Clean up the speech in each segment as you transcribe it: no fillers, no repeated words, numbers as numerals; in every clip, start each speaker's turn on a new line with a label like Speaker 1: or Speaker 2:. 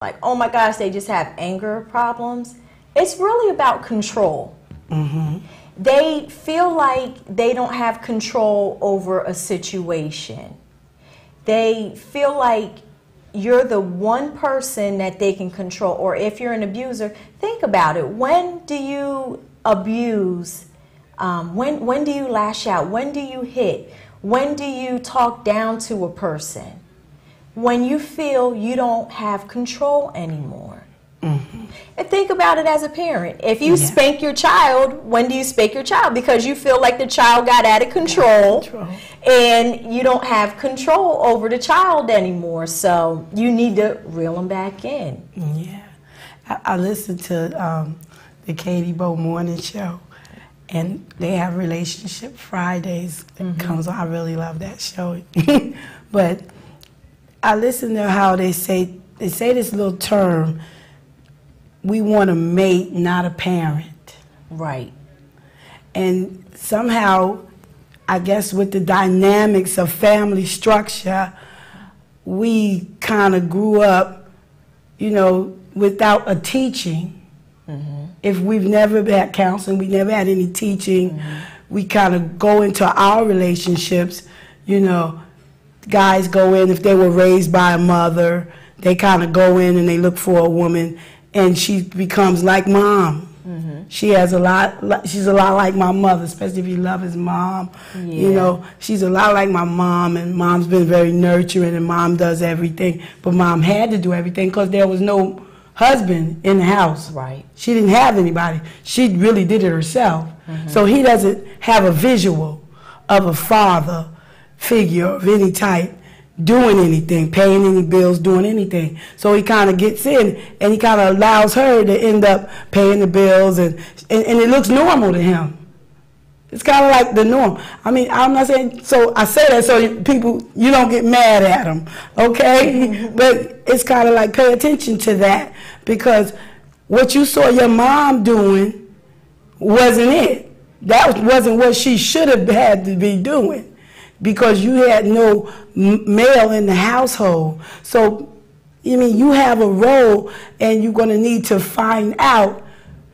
Speaker 1: like, oh my gosh, they just have anger problems. It's really about control. They feel like they don't have control over a situation. They feel like you're the one person that they can control. Or if you're an abuser, think about it. When do you abuse? When do you lash out? When do you hit? When do you talk down to a person? When you feel you don't have control anymore. And think about it as a parent. If you spank your child, when do you spank your child? Because you feel like the child got out of control and you don't have control over the child anymore. So you need to reel them back in.
Speaker 2: Yeah. I listened to the Katie Bowe Morning Show, and they have Relationship Fridays. It comes on. I really love that show. But I listened to how they say this little term, we want a mate, not a parent.
Speaker 1: Right.
Speaker 2: And somehow, I guess with the dynamics of family structure, we kind of grew up, you know, without a teaching. If we've never had counseling, we never had any teaching, we kind of go into our relationships, you know, guys go in, if they were raised by a mother, they kind of go in and they look for a woman, and she becomes like mom. She's a lot like my mother, especially if you love his mom. You know, she's a lot like my mom, and mom's been very nurturing, and mom does everything. But mom had to do everything because there was no husband in the house.
Speaker 1: Right.
Speaker 2: She didn't have anybody. She really did it herself. So he doesn't have a visual of a father figure of any type doing anything, paying any bills, doing anything. So he kind of gets in, and he kind of allows her to end up paying the bills, and it looks normal to him. It's kind of like the norm. I mean, I'm not saying, so I say that so people, you don't get mad at them, okay? But it's kind of like, pay attention to that, because what you saw your mom doing wasn't it. That wasn't what she should have had to be doing, because you had no male in the household. So, I mean, you have a role, and you're going to need to find out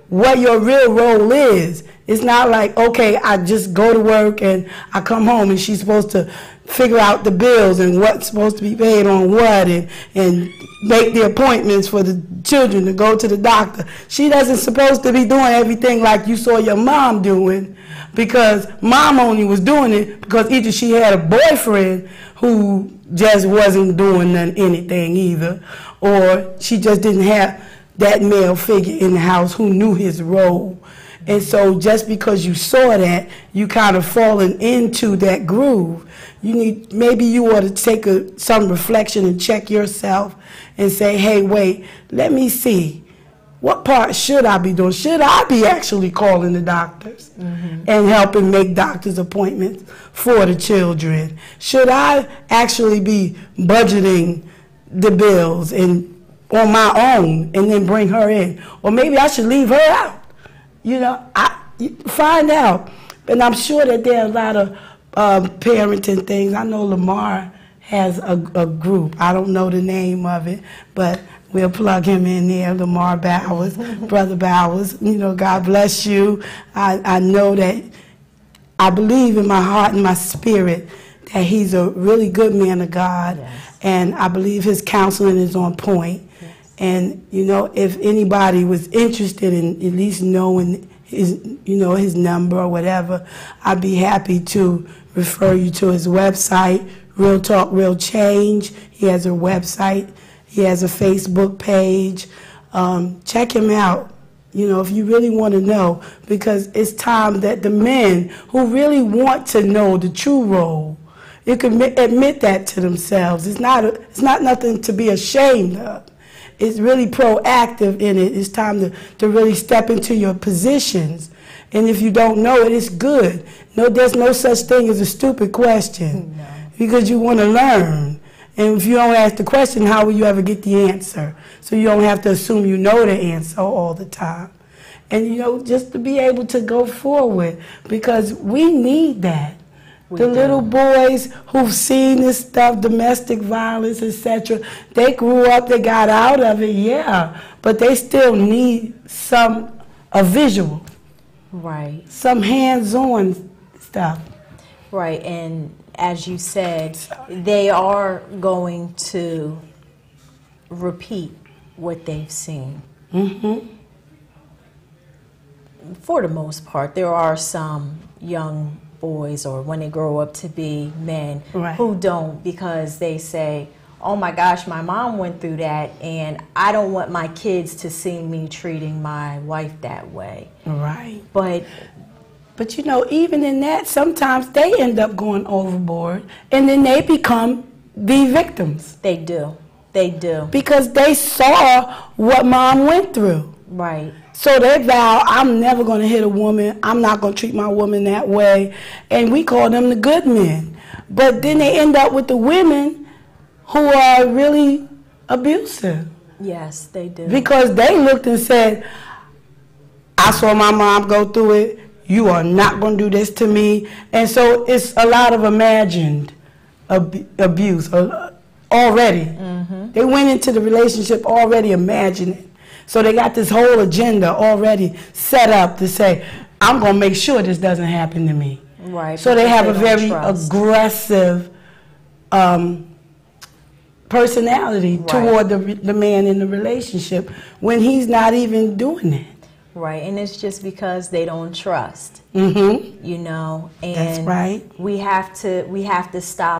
Speaker 2: what your real role is. It's not like, okay, I just go to work and I come home and she's supposed to figure out the bills and what's supposed to be paid on what, and make the appointments for the children to go to the doctor. She doesn't supposed to be doing everything like you saw your mom doing, because mom only was doing it because either she had a boyfriend who just wasn't doing anything either, or she just didn't have that male figure in the house who knew his role. And so just because you saw that, you kind of fallen into that groove. Maybe you ought to take some reflection and check yourself and say, hey, wait, let me see. What part should I be doing? Should I be actually calling the doctors and helping make doctor's appointments for the children? Should I actually be budgeting the bills and on my own and then bring her in? Or maybe I should leave her out. You know, find out. And I'm sure that there are a lot of parenting things. I know Lamar has a group. I don't know the name of it, but we'll plug him in there, Lamar Bowers, Brother Bowers. You know, God bless you. I know that, I believe in my heart and my spirit that he's a really good man of God. And I believe his counseling is on point. And, you know, if anybody was interested in at least knowing his number or whatever, I'd be happy to refer you to his website, Real Talk, Real Change. He has a website. He has a Facebook page. Check him out, you know, if you really want to know, because it's time that the men who really want to know the true role, you can admit that to themselves. It's not nothing to be ashamed of. It's really proactive in it. It's time to really step into your positions. And if you don't know it, it's good. No, there's no such thing as a stupid question, because you want to learn. And if you don't ask the question, how will you ever get the answer? So you don't have to assume you know the answer all the time. And, you know, just to be able to go forward, because we need that. The little boys who've seen this stuff, domestic violence, etc., they grew up, they got out of it, yeah, but they still need a visual.
Speaker 1: Right.
Speaker 2: Some hands-on stuff.
Speaker 1: Right, and as you said, they are going to repeat what they've seen.
Speaker 2: Mm-hmm.
Speaker 1: For the most part, there are some young boys, or when they grow up to be men,
Speaker 2: right,
Speaker 1: who don't, because they say, oh my gosh, my mom went through that, and I don't want my kids to see me treating my wife that way.
Speaker 2: Right.
Speaker 1: But
Speaker 2: you know, even in that, sometimes they end up going overboard, and then they become the victims.
Speaker 1: They do. They do.
Speaker 2: Because they saw what mom went through.
Speaker 1: Right.
Speaker 2: So they vow, I'm never going to hit a woman. I'm not going to treat my woman that way. And we call them the good men. But then they end up with the women who are really abusive.
Speaker 1: Yes, they do.
Speaker 2: Because they looked and said, I saw my mom go through it. You are not going to do this to me. And so it's a lot of imagined abuse already. Mm-hmm. They went into the relationship already imagining. So they got this whole agenda already set up to say, I'm going to make sure this doesn't happen to me.
Speaker 1: Right.
Speaker 2: So they have a very aggressive personality, right, toward the man in the relationship when he's not even doing it.
Speaker 1: Right, and it's just because they don't trust.
Speaker 2: Mm-hmm.
Speaker 1: You know, and
Speaker 2: that's right.
Speaker 1: We have to stop